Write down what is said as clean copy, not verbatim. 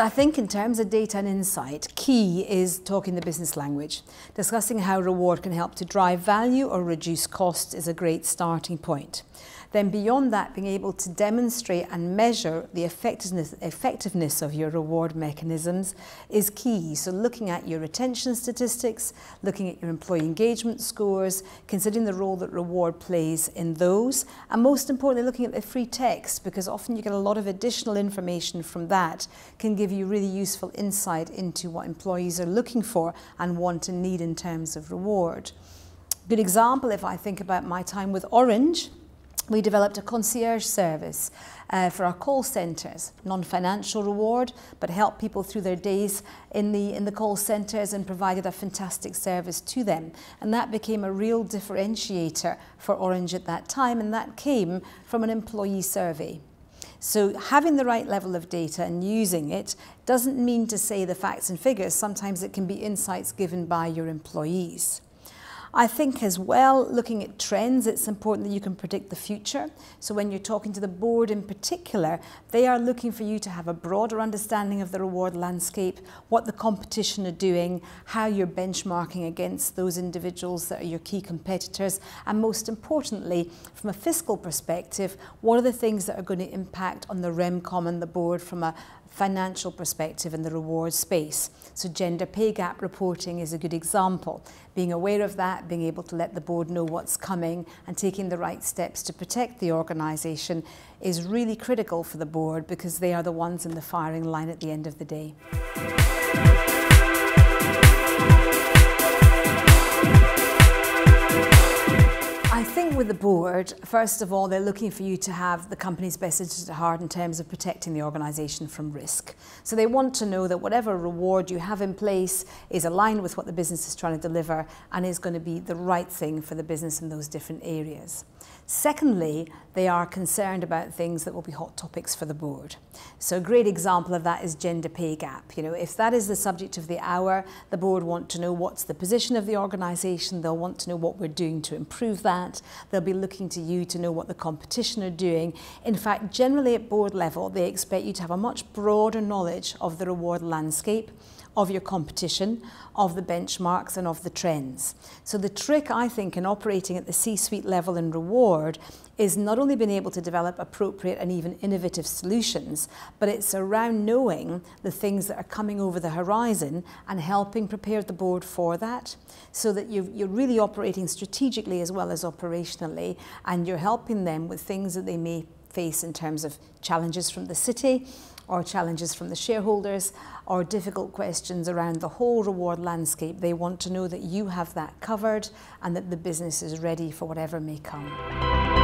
I think in terms of data and insight, key is talking the business language. Discussing how reward can help to drive value or reduce costs is a great starting point. Then beyond that, being able to demonstrate and measure the effectiveness of your reward mechanisms is key. So looking at your retention statistics, looking at your employee engagement scores, considering the role that reward plays in those, and most importantly, looking at the free text, because often you get a lot of additional information from that, can give you really useful insight into what employees are looking for and want and need in terms of reward. Good example, if I think about my time with Orange, we developed a concierge service for our call centres, non-financial reward, but helped people through their days in the call centres and provided a fantastic service to them. And that became a real differentiator for Orange at that time, and that came from an employee survey. So having the right level of data and using it doesn't mean to say the facts and figures. Sometimes it can be insights given by your employees. I think as well, looking at trends, it's important that you can predict the future. So when you're talking to the board in particular, they are looking for you to have a broader understanding of the reward landscape, what the competition are doing, how you're benchmarking against those individuals that are your key competitors, and most importantly, from a fiscal perspective, what are the things that are going to impact on the REMCOM and the board from a financial perspective in the reward space. So gender pay gap reporting is a good example. Being aware of that, being able to let the board know what's coming and taking the right steps to protect the organisation is really critical for the board, because they are the ones in the firing line at the end of the day. I think with the board, first of all, they're looking for you to have the company's best interests at heart in terms of protecting the organisation from risk. So they want to know that whatever reward you have in place is aligned with what the business is trying to deliver and is going to be the right thing for the business in those different areas. Secondly, they are concerned about things that will be hot topics for the board. So a great example of that is gender pay gap. You know, if that is the subject of the hour, the board want to know what's the position of the organisation. They'll want to know what we're doing to improve that. They'll be looking to you to know what the competition are doing. In fact, generally at board level, they expect you to have a much broader knowledge of the reward landscape, of your competition, of the benchmarks and of the trends. So the trick, I think, in operating at the C-suite level in reward is not only being able to develop appropriate and even innovative solutions, but it's around knowing the things that are coming over the horizon and helping prepare the board for that, so that you're really operating strategically as well as operationally, and you're helping them with things that they may face in terms of challenges from the city, or challenges from the shareholders, or difficult questions around the whole reward landscape. They want to know that you have that covered and that the business is ready for whatever may come.